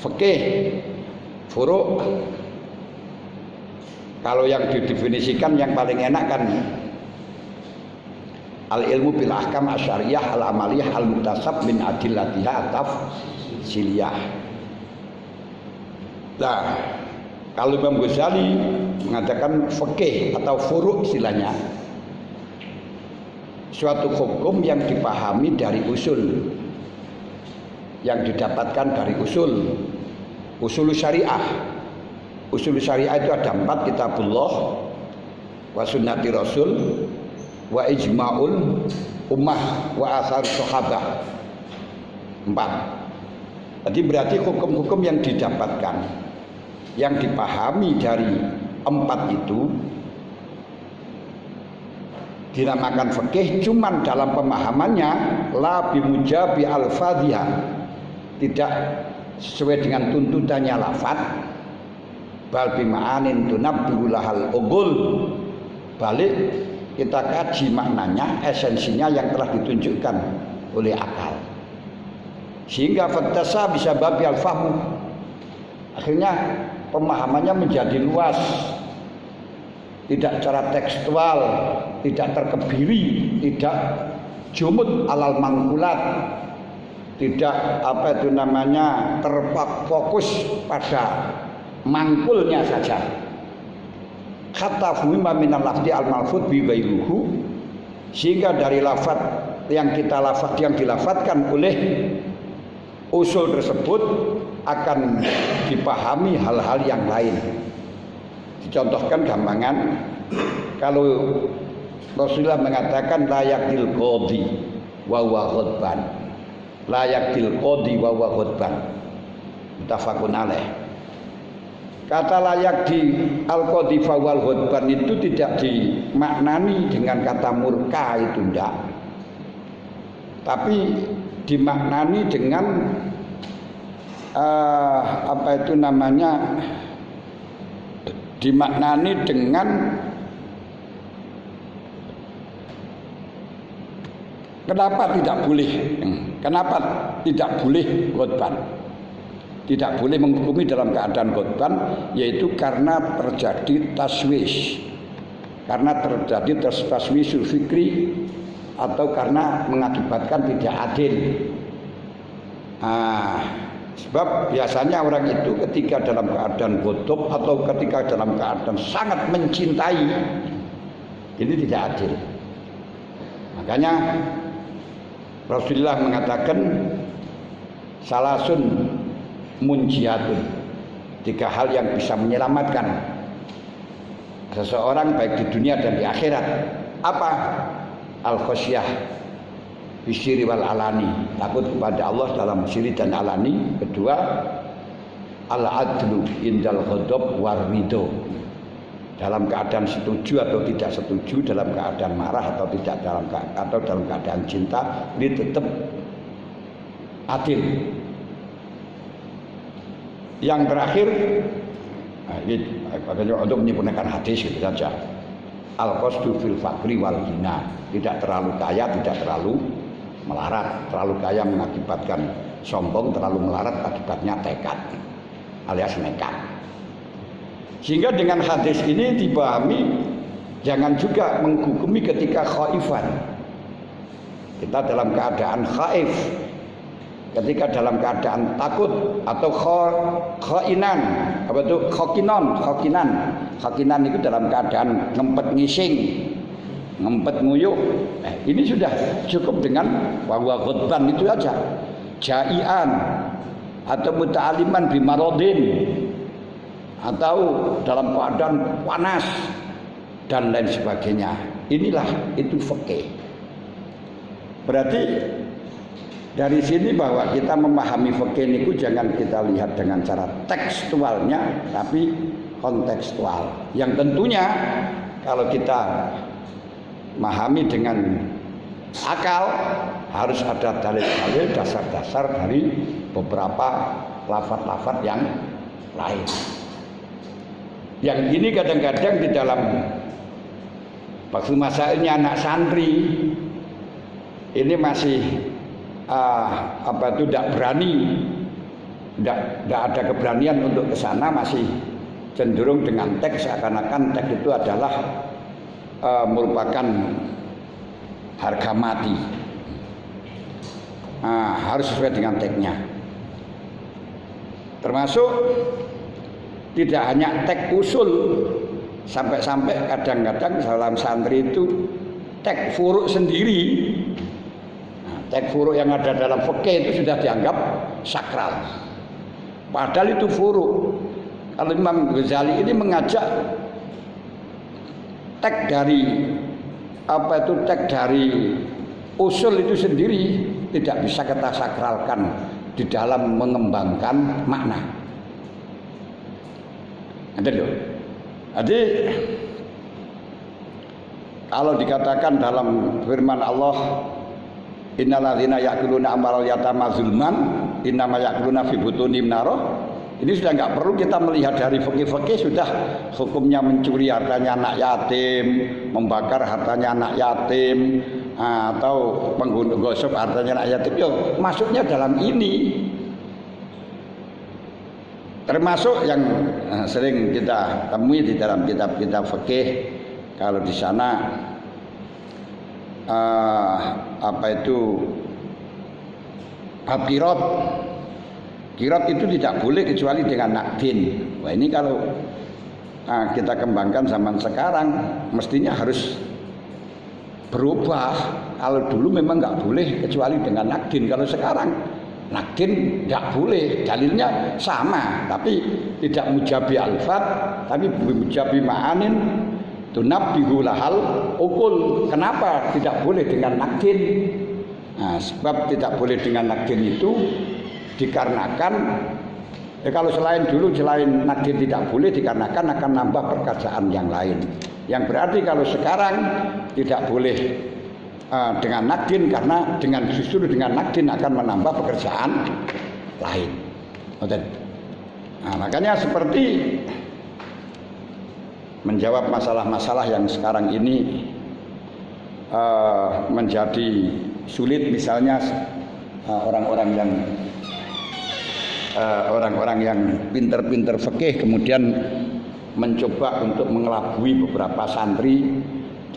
fikih, furu'. Kalau yang didefinisikan yang paling enak kan al ilmu bil ahkam asyariyah al amaliyah al muktasab min adillatiha tafsiliyah. Nah, kalau Imam Ghazali mengatakan fikih atau furu' istilahnya suatu hukum yang dipahami dari usul, yang didapatkan dari usul syariah. Usul syariah itu ada 4, kitabullah wa sunnati rasul wa ijma'ul ummah wa athar sahabah. 4. Jadi berarti hukum-hukum yang didapatkan, yang dipahami dari 4 itu dinamakan fikih, cuman dalam pemahamannya la bimujabi al-fadhiha, tidak sesuai dengan tuntutannya lafaz, bal bima'anin tunabbihu lahal uqul, balik kita kaji maknanya, esensinya yang telah ditunjukkan oleh akal, sehingga fattasa bisa babi al-fahmu, akhirnya pemahamannya menjadi luas, tidak secara tekstual, tidak terkebiri, tidak jumud alal mangkulat, tidak terfokus pada mangkulnya saja. Kata fuhima minal lafzi al malfuz bi ghairuhu, sehingga dari lafaz yang dilafatkan oleh usul tersebut akan dipahami hal-hal yang lain. Dicontohkan gampangan, kalau Rasulullah mengatakan layakil qadhi wa huwa ghadban, layakil qadhi wa huwa ghadban, muttafaqun alaih. Kata layak di al-qadhi fa wal ghadban itu tidak dimaknani dengan kata murka, itu enggak, tapi dimaknani dengan dimaknani dengan kenapa tidak boleh ghadban, tidak boleh menghukumi dalam keadaan ghadban, yaitu karena terjadi taswis, karena terjadi taswisul fikri, atau karena mengakibatkan tidak adil. Sebab biasanya orang itu ketika dalam keadaan ghadab atau ketika dalam keadaan sangat mencintai, ini tidak adil. Makanya Rasulullah mengatakan salasun munjiatun, 3 hal yang bisa menyelamatkan seseorang baik di dunia dan di akhirat. Apa? Al-khasyah bisyiri wal alani, takut kepada Allah dalam siri dan alani. Kedua, al-adlu indal ghadab war ridho, dalam keadaan setuju atau tidak setuju, dalam keadaan marah atau tidak, dalam keadaan cinta, ini tetap adil. Yang terakhir, untuk menyempurnakan hadis itu saja, al-qasdu fil fakri wal ghina, tidak terlalu kaya, tidak terlalu melarat. Terlalu kaya mengakibatkan sombong, terlalu melarat akibatnya tekad alias nekat. Sehingga dengan hadis ini dipahami, jangan juga menghukumi ketika khaifan. Kita dalam keadaan khaif, ketika dalam keadaan takut, atau khainan, apa itu khakinan itu dalam keadaan ngempet ngising, ngempet nguyuh. Ini sudah cukup dengan bahwa ghadban itu aja. Jai'an atau muta'aliman bimarodin, atau dalam keadaan panas dan lain sebagainya. Inilah itu fikih. Berarti dari sini bahwa kita memahami fikih itu jangan kita lihat dengan cara tekstualnya, tapi kontekstual. Yang tentunya kalau kita memahami dengan akal, harus ada dalil-dalil, dasar-dasar dari beberapa lafaz-lafaz yang lain. Yang ini kadang-kadang di dalam waktu masailnya anak santri ini masih tidak berani tidak ada keberanian untuk ke sana, masih cenderung dengan teks seakan-akan teks itu adalah merupakan harga mati. Harus sesuai dengan teksnya. Termasuk tidak hanya teks usul, sampai-sampai kadang-kadang dalam santri itu teks furuk sendiri. Teks furuk yang ada dalam fikih itu sudah dianggap sakral. Padahal itu furuk. Kalau Imam Ghazali ini mengajak teks dari teks dari usul itu sendiri tidak bisa kita sakralkan di dalam mengembangkan makna. Ada loh. Jadi kalau dikatakan dalam firman Allah, innalladzina ya'kuluna amwalal yatama zulman innama ya'kuluna fi butunihim naro. Ini sudah nggak perlu kita melihat dari fikih-fikih, sudah hukumnya mencuri hartanya anak yatim, membakar hartanya anak yatim, atau menggosok hartanya anak yatim. Yo, masuknya dalam ini. Termasuk yang sering kita temui di dalam kitab-kitab fikih, kalau di sana bab Kirot itu tidak boleh kecuali dengan nakdin. Wah, ini kalau kita kembangkan zaman sekarang mestinya harus berubah. Kalau dulu memang nggak boleh kecuali dengan nakdin. Kalau sekarang nakdin nggak boleh. Dalilnya sama, tapi tidak mujabi alfat, tapi mujabi ma'anin tunabbihu lahal ukul. Kenapa tidak boleh dengan nakdin? Sebab tidak boleh dengan nakdin itu dikarenakan kalau selain nakdin tidak boleh, dikarenakan akan nambah pekerjaan yang lain. Yang berarti kalau sekarang tidak boleh dengan nakdin, karena justru dengan nakdin akan menambah pekerjaan lain. Makanya seperti menjawab masalah-masalah yang sekarang ini menjadi sulit, misalnya orang-orang yang pinter-pinter fikih kemudian mencoba untuk mengelabui beberapa santri.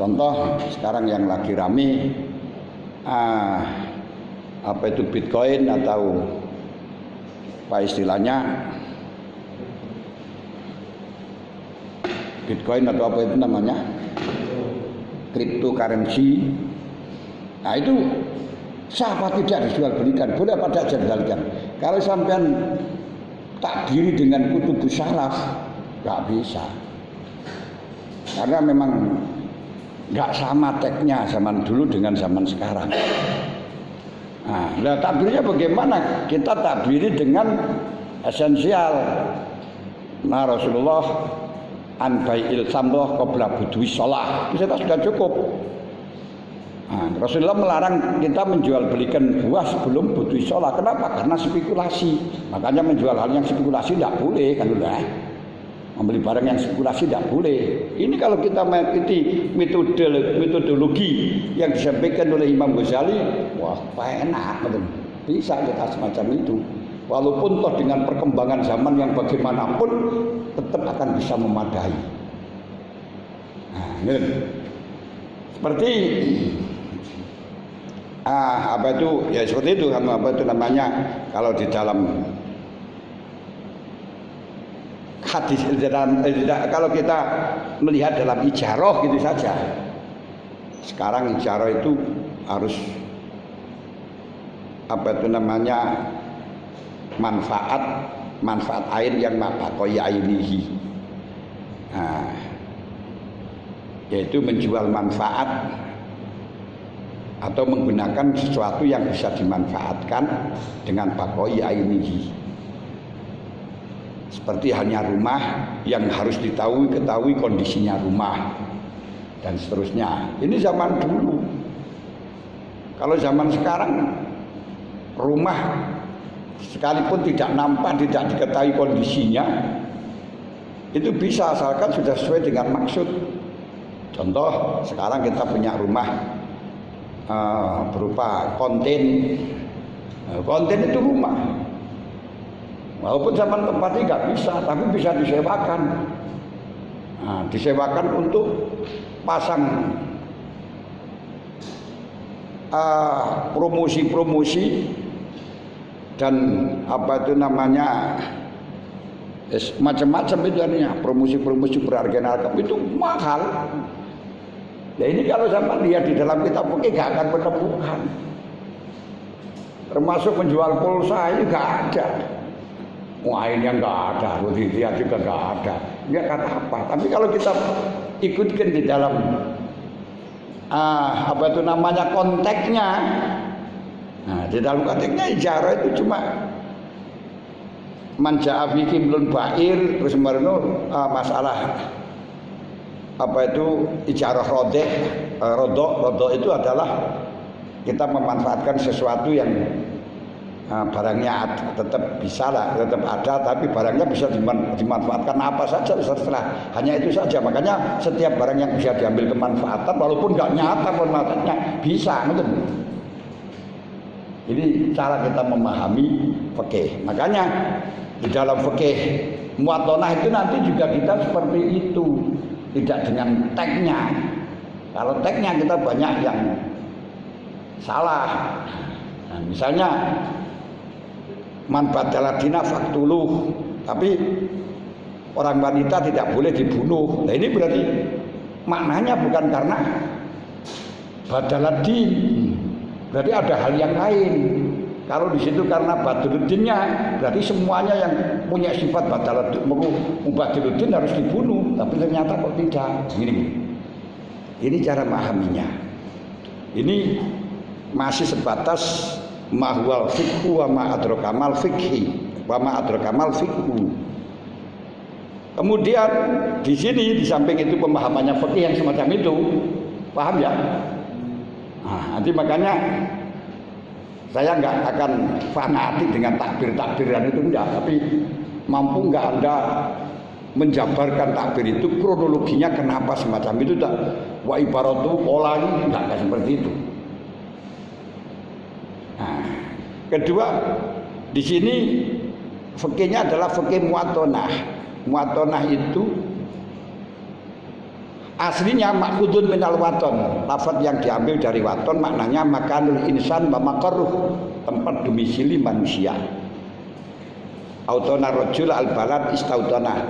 Contoh sekarang yang lagi rame itu Bitcoin, atau apa istilahnya Bitcoin atau apa itu namanya, cryptocurrency. Nah itu siapa tidak dijual belikan, boleh apa tidak dijual belikan. Kalau sampean takdiri dengan kutubus salaf, nggak bisa, karena memang nggak sama teksnya zaman dulu dengan zaman sekarang. Nah, takdirnya bagaimana? Kita takdiri dengan esensial. Nah, Rasulullah an bai'il samroh qabla budwi shalah, itu sudah cukup. Rasulullah melarang kita menjual belikan buah sebelum budwi shalah. Kenapa? Karena spekulasi. Makanya menjual hal yang spekulasi tidak boleh, kan udah. Membeli barang yang spekulasi tidak boleh. Ini kalau kita mengikuti metodologi yang disampaikan oleh Imam Ghazali, wah enak, bisa kita semacam itu. Walaupun toh dengan perkembangan zaman yang bagaimanapun tetap akan bisa memadai. Seperti seperti itu namanya kalau di dalam hadis, kalau kita melihat dalam ijarah gitu saja. Sekarang ijarah itu harus manfaat ain yang mabaqoi ainihi. Yaitu menjual manfaat atau menggunakan sesuatu yang bisa dimanfaatkan dengan baqoi ainihi. Seperti halnya rumah yang harus ketahui kondisinya rumah dan seterusnya. Ini zaman dulu. Kalau zaman sekarang rumah sekalipun tidak nampak, tidak diketahui kondisinya, itu bisa asalkan sudah sesuai dengan maksud. Contoh sekarang kita punya rumah berupa konten itu rumah. Walaupun zaman tempatnya nggak bisa, tapi bisa disewakan. Nah, disewakan untuk pasang promosi-promosi dan apa itu namanya macam-macam itu artinya promosi-promosi berharga itu mahal. Nah ini kalau sama lihat di dalam kitab fikih gak akan menemukan. Termasuk menjual pulsa ini gak ada. Wahnya nggak ada, rupiah juga nggak ada. Dia kata apa? Tapi kalau kita ikutkan di dalam apa itu namanya konteksnya, nah di dalam konteksnya ijarah itu cuma manja abikim belum bair terus kemarin masalah apa itu ijarah rodok itu adalah kita memanfaatkan sesuatu yang barangnya tetap bisa lah, tetap ada, tapi barangnya bisa dimanfaatkan apa saja terserah. Hanya itu saja. Makanya setiap barang yang bisa diambil kemanfaatan, walaupun nggak nyata manfaatnya bisa, gitu. Ini cara kita memahami fikih. Makanya di dalam fikih muwatonah itu nanti juga kita seperti itu, tidak dengan teksnya. Kalau teksnya kita banyak yang salah. Nah, misalnya man badala dina faktuluh, tapi orang wanita tidak boleh dibunuh. Nah ini berarti maknanya bukan karena badaladin, berarti ada hal yang lain. Kalau di situ karena baduluddinnya, berarti semuanya yang punya sifat badaluddin harus dibunuh. Tapi ternyata kok tidak. Ini cara memahaminya. Ini masih sebatas mahwal fikhu wa ma adrakamal fikhi wa ma adrakamal fikhu. Kemudian di sini di samping itu pemahamannya fikih yang semacam itu, paham ya? Nah, nanti makanya saya nggak akan fanatik dengan takbir-takbiran itu enggak, tapi mampu nggak Anda menjabarkan takbir itu kronologinya kenapa semacam itu tak wa ibaratu pola ini enggak seperti itu. Nah, kedua di sini fikihnya adalah fikih muwatonah. Muwatonah itu aslinya makhudun minal waton. Lafaz yang diambil dari waton maknanya makanul insan wa maqarruh, tempat domisili manusia. Autona rajul al balad istautona.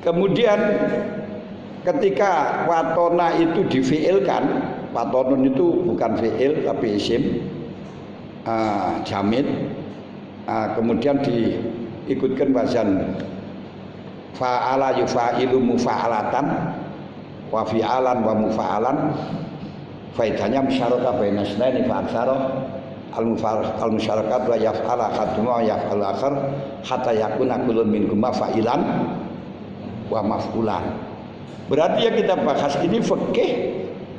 Kemudian ketika watona itu difiilkan, watonun itu bukan fiil tapi isim jamid, kemudian diikutkan wazan fa'ala yufa'ilu mufa'alatan wa fi'alan wa mufa'alan, faedahnya musyarakah baina isnaini fa aktsara al musyarakat wa yaf'ala haduma wa yaf'al akhar hatta yakuna kullun minhuma fa'ilan wa maf'ulan. Berarti yang kita bahas ini fikih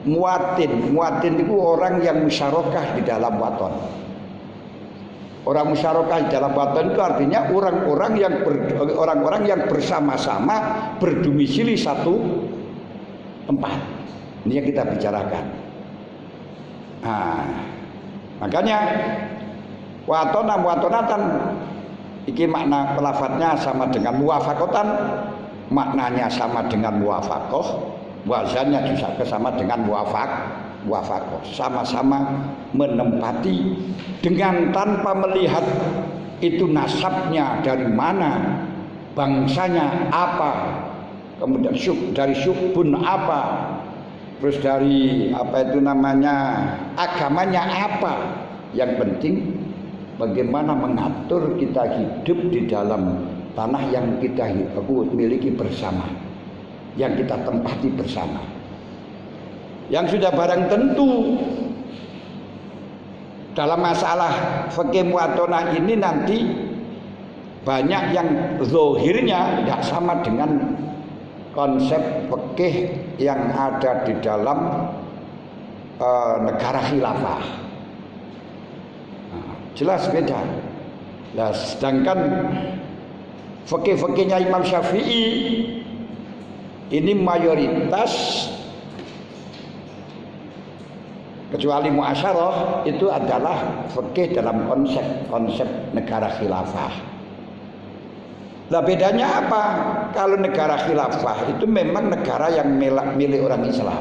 muatin. Muatin itu orang yang musyarakah di dalam waton. Orang musyarakah di dalam waton itu artinya orang-orang yang bersama-sama berdomisili satu tempat. Ini yang kita bicarakan. Nah, makanya watonatan iki makna pelafatnya sama dengan muwafakotan, maknanya sama dengan muwafakoh, wazannya juga sama dengan muwafakoh, sama-sama menempati dengan tanpa melihat itu nasabnya dari mana, bangsanya apa, kemudian dari subun apa, terus dari apa itu namanya agamanya apa. Yang penting bagaimana mengatur kita hidup di dalam tanah yang kita miliki bersama, yang kita tempati bersama. Yang sudah barang tentu dalam masalah fikih muwatonah ini nanti banyak yang zahirnya tidak sama dengan konsep fikih yang ada di dalam negara khilafah. Nah, jelas beda. Nah, sedangkan fikih-fikihnya Imam Syafi'i ini mayoritas kecuali muasyarah itu adalah fikih dalam konsep negara khilafah. Lah bedanya apa? Kalau negara khilafah itu memang negara yang milik orang Islam.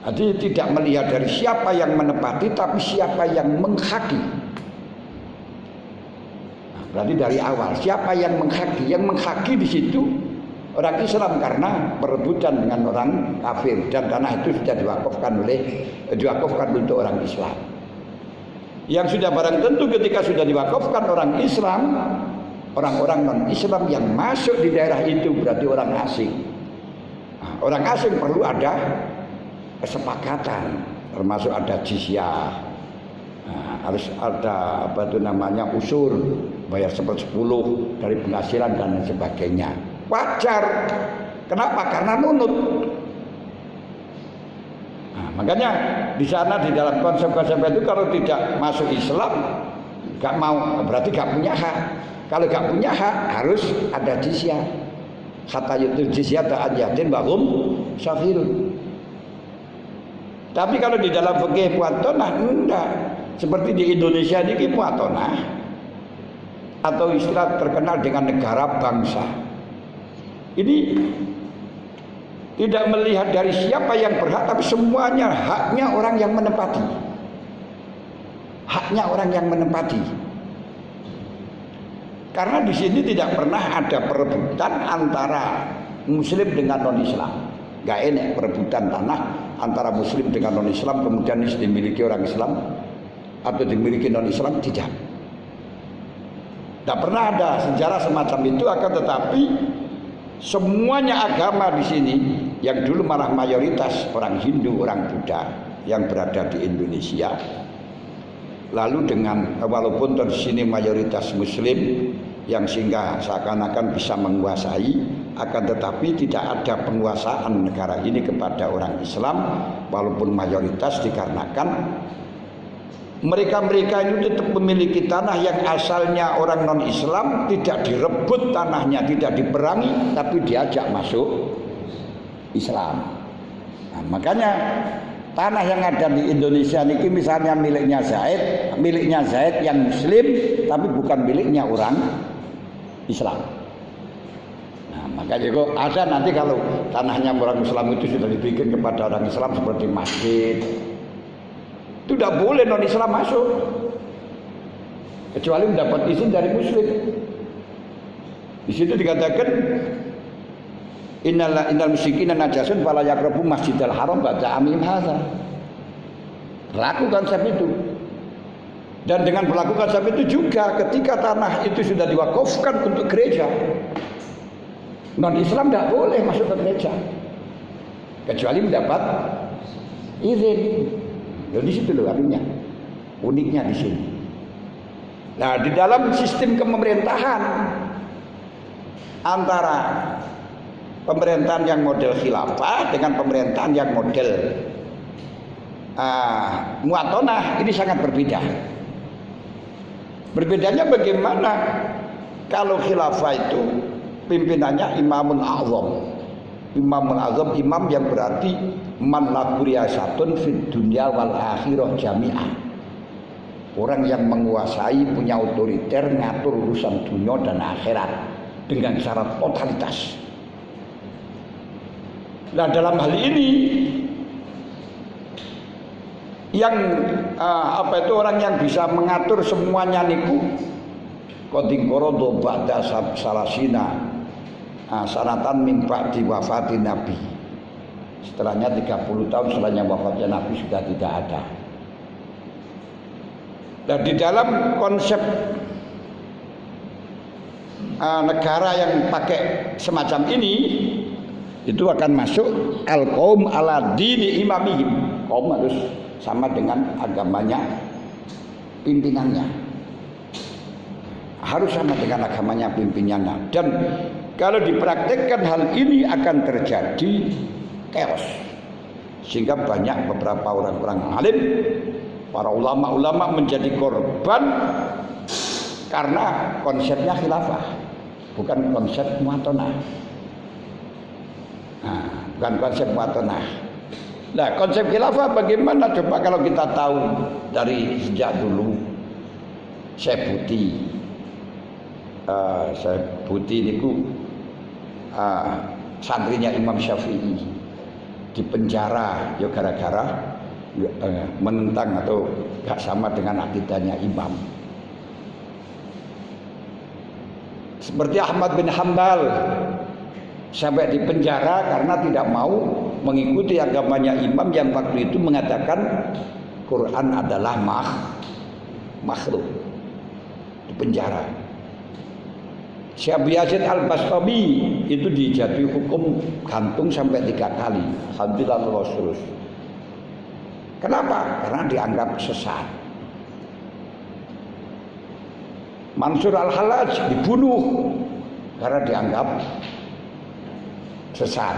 Jadi tidak melihat dari siapa yang menepati, tapi siapa yang menghaki. Nah, berarti dari awal siapa yang menghaki? Yang menghaki di situ orang Islam karena perebutan dengan orang kafir, dan tanah itu sudah diwakafkan untuk orang Islam. Yang sudah barang tentu ketika sudah diwakafkan orang Islam, orang-orang non-Islam yang masuk di daerah itu berarti orang asing. Nah, orang asing perlu ada kesepakatan, termasuk ada jizyah. Nah, harus ada usur, bayar 1/10 dari penghasilan dan lain sebagainya. Wajar. Kenapa? Karena nunut. Nah, makanya di sana di dalam konsep-konsep itu kalau tidak masuk Islam, gak mau, berarti gak punya hak. Kalau gak punya hak harus ada jizyah. Kata itu jizyah ta'ad yatin bahum syafirun. Tapi kalau di dalam fikih muatonah enggak. Seperti di Indonesia ini muatonah atau istilah terkenal dengan negara bangsa. Ini tidak melihat dari siapa yang berhak, tapi semuanya haknya orang yang menempati. Haknya orang yang menempati. Karena di sini tidak pernah ada perebutan antara Muslim dengan non-Islam. Gak enak perebutan tanah antara Muslim dengan non-Islam kemudian dimiliki orang Islam atau dimiliki non-Islam, tidak. Tidak pernah ada sejarah semacam itu. Akan tetapi semuanya agama di sini yang dulu malah mayoritas orang Hindu, orang Buddha yang berada di Indonesia. Lalu dengan walaupun di sini mayoritas Muslim yang sehingga seakan-akan bisa menguasai, akan tetapi tidak ada penguasaan negara ini kepada orang Islam walaupun mayoritas, dikarenakan mereka-mereka itu tetap memiliki tanah yang asalnya orang non-Islam, tidak direbut tanahnya, tidak diperangi, tapi diajak masuk Islam. Nah, makanya tanah yang ada di Indonesia ini misalnya miliknya Zaid yang Muslim, tapi bukan miliknya orang Islam. Nah, makanya kok ada nanti kalau tanahnya orang Islam itu sudah dibikin kepada orang Islam seperti masjid, itu tidak boleh non-Islam masuk, kecuali mendapat izin dari Muslim. Di situ dikatakan Innal musyrikin najasun fala yaqrabu masjidal haram ba'da amihim hadza. Berlaku konsep itu. Dan dengan berlaku konsep itu juga ketika tanah itu sudah diwakafkan untuk gereja, non-Islam tidak boleh masuk ke gereja kecuali mendapat izin. Di situ loh artinya. Uniknya di sini. Nah, di dalam sistem pemerintahan antara pemerintahan yang model khilafah dengan pemerintahan yang model muatonah ini sangat berbeda. Berbedanya bagaimana? Kalau khilafah itu pimpinannya Imamul A'zam. Imamul A'zam, imam yang berarti man la quriyasatun fid dunya wal akhirah jami'ah. Orang yang menguasai, punya otoriter, ngatur urusan dunia dan akhirat dengan syarat totalitas. Nah, dalam hal ini yang orang yang bisa mengatur semuanya niku qading qorodo ba'da salasina sanatan min ba'di wafatin Nabi. Setelahnya 30 tahun setelahnya wafatnya Nabi sudah tidak ada. Dan di dalam konsep negara yang pakai semacam ini, itu akan masuk al-qaum ala dini imamihim. Kaum harus sama dengan agamanya pimpinannya. Harus sama dengan agamanya pimpinannya. Dan kalau dipraktekkan hal ini akan terjadi chaos. Sehingga banyak beberapa orang-orang alim, para ulama-ulama menjadi korban karena konsepnya khilafah, bukan konsep muatonah. Nah, bukan konsep muatonah. Nah, konsep khilafah bagaimana? Coba kalau kita tahu dari sejak dulu Syekh Buti saya buti niku santrinya Imam Syafi'i di penjara ya gara-gara menentang atau gak sama dengan akidahnya Imam. Seperti Ahmad bin Hambal sampai di penjara karena tidak mau mengikuti agamanya Imam yang waktu itu mengatakan Quran adalah makhluk, di penjara. Syekh Yazid Al-Bastami itu dijatuhi hukum gantung sampai 3 kali. Alhamdulillah lolos terus. Kenapa? Karena dianggap sesat. Mansur Al-Hallaj dibunuh karena dianggap sesat.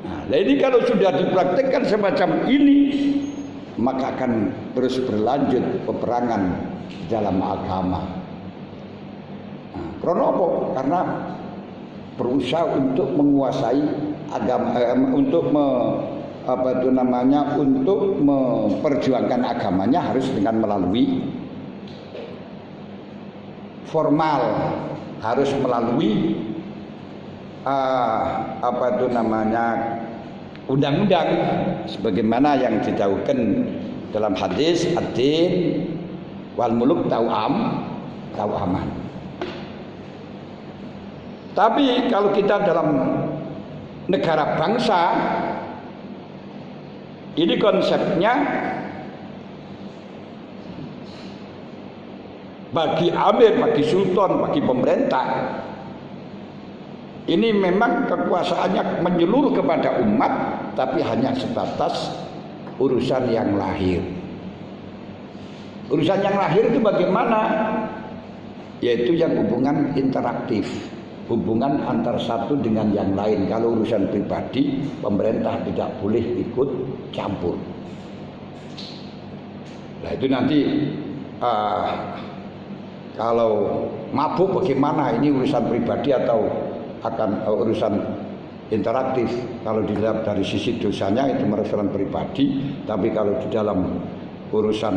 Nah, ini kalau sudah dipraktikkan semacam ini, maka akan terus berlanjut peperangan dalam agama. Kenapa? Karena berusaha untuk menguasai agama, untuk untuk memperjuangkan agamanya harus dengan melalui formal, harus melalui undang-undang sebagaimana yang didahulukan dalam hadis ad-din wal muluk tau'aman. Tapi kalau kita dalam negara bangsa, ini konsepnya bagi amir, bagi sultan, bagi pemerintah, ini memang kekuasaannya menyeluruh kepada umat, tapi hanya sebatas urusan yang lahir. Urusan yang lahir itu bagaimana? Yaitu yang hubungan interaktif, hubungan antar satu dengan yang lain. Kalau urusan pribadi, pemerintah tidak boleh ikut campur. Nah itu nanti kalau mabuk bagaimana, ini urusan pribadi atau akan urusan interaktif. Kalau dilihat dari sisi dosanya itu urusan pribadi, tapi kalau di dalam urusan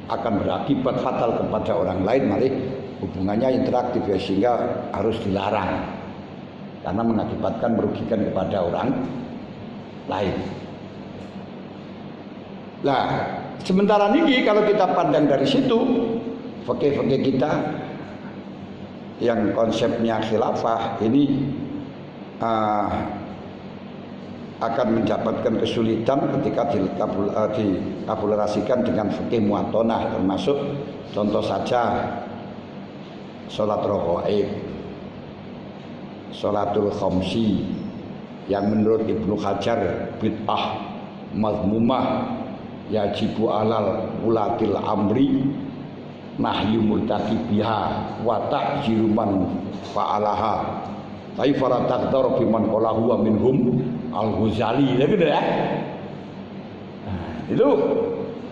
akan berakibat fatal kepada orang lain, malah hubungannya interaktif ya, sehingga harus dilarang karena mengakibatkan merugikan kepada orang lain. Nah, sementara ini kalau kita pandang dari situ, fikih-fikih kita yang konsepnya khilafah ini akan mendapatkan kesulitan ketika dikapulasikan dengan fikih muatonah, termasuk contoh saja sholat raghaib, sholatul khamsi yang menurut Ibnu Hajar bid'ah mazmumah, yajibu alal ulatil amri nahyu murtaki biha wa ta'jiru man fa'alaha kaifa taqdar biman qala huwa minhum Al-Ghazali gitu ya. Nah, itu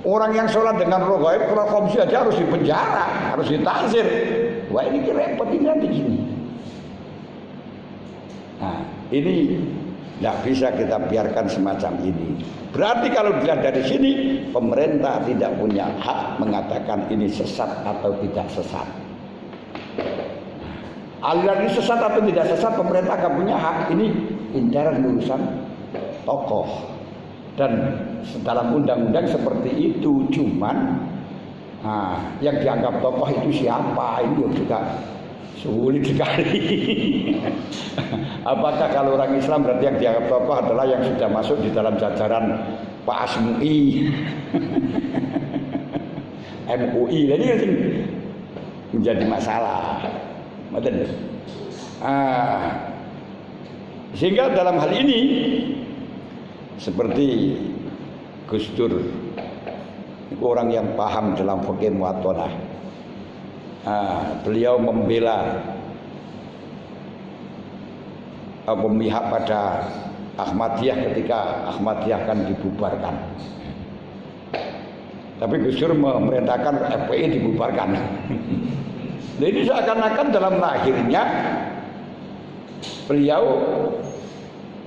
orang yang sholat dengan raghaib, sholat khamsi aja harus dipenjara, harus ditazir. Wah ini repot ini nanti gini. Nah ini tidak bisa kita biarkan semacam ini. Berarti kalau dilihat dari sini, pemerintah tidak punya hak mengatakan ini sesat atau tidak sesat. Aliran ini sesat atau tidak sesat, pemerintah akan punya hak. Ini intern urusan tokoh. Dan dalam undang-undang seperti itu, cuman yang dianggap tokoh itu siapa? Ini juga sulit sekali. Apakah kalau orang Islam berarti yang dianggap tokoh adalah yang sudah masuk di dalam jajaran Pak Asmui, MUI? Jadi menjadi masalah. Sehingga dalam hal ini seperti Gus Dur, orang yang paham dalam fikih muatonah, beliau membela memihak pada Ahmadiyah ketika Ahmadiyah akan dibubarkan. Tapi Gus Dur memerintahkan FPI dibubarkan. Nah ini seakan-akan dalam lahirnya beliau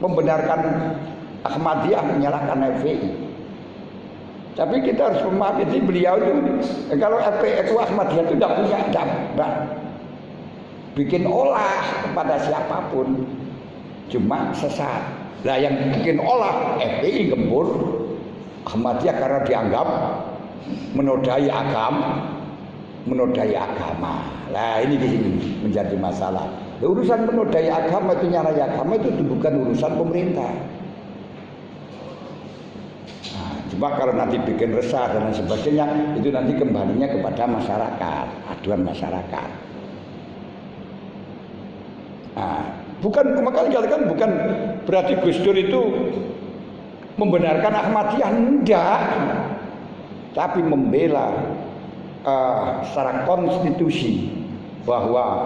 membenarkan Ahmadiyah, menyalahkan FPI. Tapi kita harus memahami beliau itu, kalau FPI itu Ahmadiyah itu tidak punya, bikin olah kepada siapapun, cuma sesat. Lah yang bikin olah FPI gembur, Ahmadiyah karena dianggap menodai agama. Nah ini di sini menjadi masalah. Urusan menodai agama itu, nyarai agama itu bukan urusan pemerintah. Nah, coba kalau nanti bikin resah dan lain sebagainya, itu nanti kembalinya kepada masyarakat, aduan masyarakat. Nah, makanya kan bukan berarti Gus Dur itu membenarkan Ahmadiyah, enggak, tapi membela secara konstitusi bahwa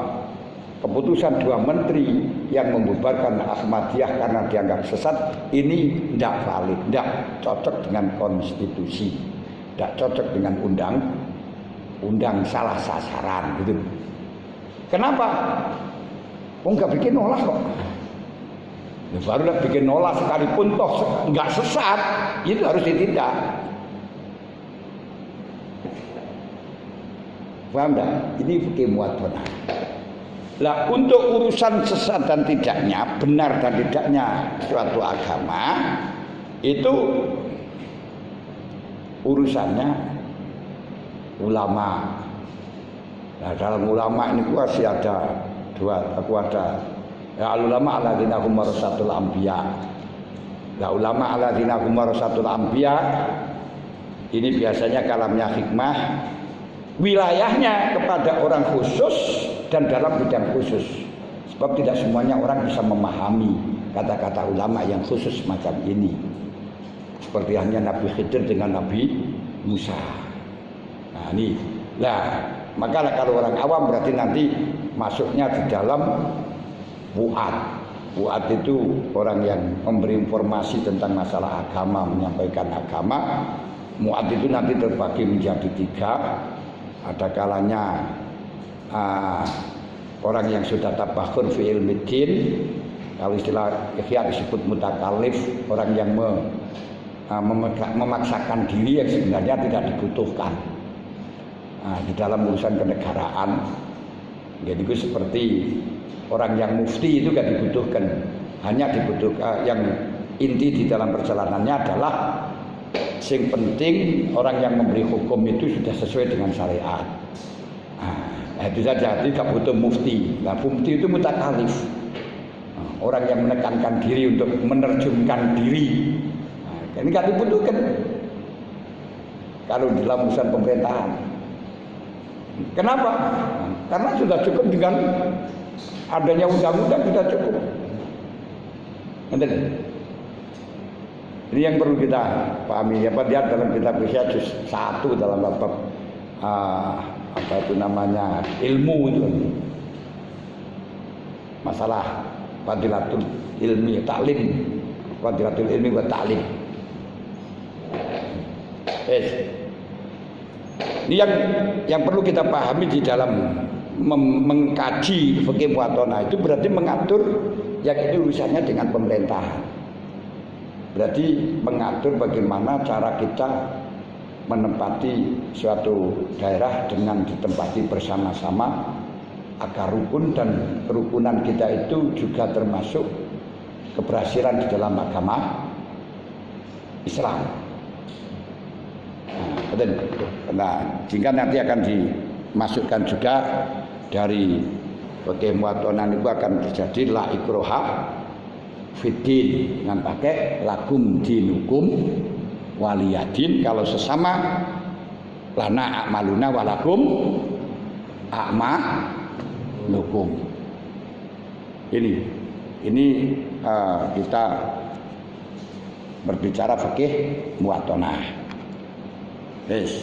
keputusan 2 menteri yang membubarkan Ahmadiyah karena dianggap sesat ini tidak valid, tidak cocok dengan konstitusi, tidak cocok dengan undang salah sasaran gitu. Kenapa? Enggak bikin olah kok. Ya, baru bikin olah sekalipun toh enggak sesat, itu harus ditindak. Paham enggak? Ini fikih muwadhanah. Lah untuk urusan sesat dan tidaknya, benar dan tidaknya suatu agama itu urusannya ulama. Nah, dalam ulama ini masih ada aku ada ya ulama alladzina hum warasatul anbiya. Nah, ulama alladzina hum warasatul anbiya ini biasanya kalamnya hikmah, wilayahnya kepada orang khusus dan dalam bidang khusus. Sebab tidak semuanya orang bisa memahami kata-kata ulama yang khusus macam ini. Seperti hanya Nabi Khidir dengan Nabi Musa. Nah ini, lah maka kalau orang awam berarti nanti masuknya di dalam wu'ad. Wu'ad itu orang yang memberi informasi tentang masalah agama, menyampaikan agama. Mu'ad itu nanti terbagi menjadi 3. Ada kalanya orang yang sudah tabakhur fi ilmiddin, kalau istilah Ihya disebut mutakallif, orang yang memaksakan diri yang sebenarnya tidak dibutuhkan. Di dalam urusan kenegaraan, jadi itu seperti orang yang mufti itu gak dibutuhkan, hanya dibutuhkan yang inti di dalam perjalanannya adalah yang penting orang yang memberi hukum itu sudah sesuai dengan syariat. Itu saja, tidak butuh mufti. Nah, mufti itu mutakalif, orang yang menekankan diri untuk menerjunkan diri. Ini gak dibutuhkan kalau dalam urusan pemerintahan. Kenapa? Karena sudah cukup dengan adanya undang-undang, sudah cukup. Ini yang perlu kita pahami. Apa dia dalam kitab Ihya juz 1 dalam bab apa itu namanya ilmu itu. Masalah fadilatul ilmi ta'lim, fadilatul ilmi wa ta'lim. Ini yang perlu kita pahami di dalam mengkaji fikih muwadhanah itu berarti mengatur yang ini urusannya dengan pemerintahan. Berarti mengatur bagaimana cara kita menempati suatu daerah dengan ditempati bersama-sama agar rukun, dan kerukunan kita itu juga termasuk keberhasilan di dalam agama Islam. Nah, sehingga nanti akan dimasukkan juga dari fikih muwadhanah itu akan terjadi la ikroha fiddin, dengan pakai lakum dinukum waliyadin. Kalau sesama lana a'maluna walakum a'malukum. Ini kita berbicara fikih muwadhanah. Yes.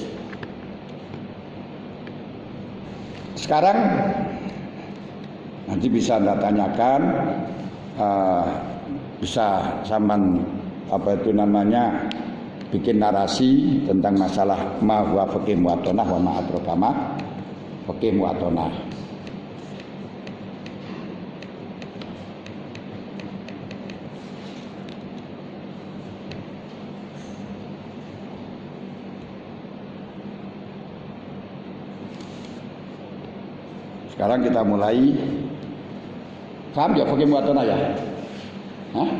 Sekarang nanti bisa Anda tanyakan, bisa sampean apa itu namanya bikin narasi tentang masalah ma huwa fikih muwadhanah wa ma adraka fikih muwadhanah. Sekarang kita mulai. Paham ya fikih muwatonah ya? Hah?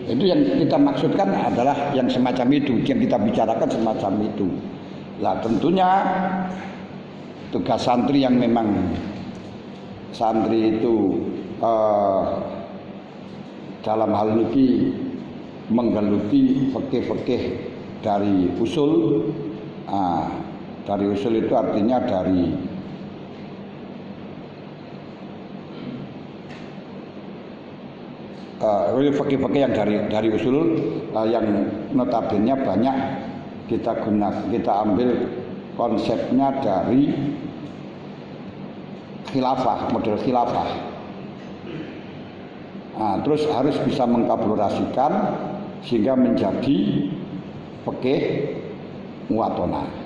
Itu yang kita maksudkan adalah yang semacam itu, yang kita bicarakan semacam itu. Lah tentunya tugas santri yang memang santri itu dalam hal ini menggeluti fikih-fikih dari usul. Dari usul itu artinya dari fikih-fikih yang dari usul yang notabene banyak kita ambil konsepnya dari khilafah, model khilafah. Terus harus bisa mengkablorasikan sehingga menjadi fikih muwatonah.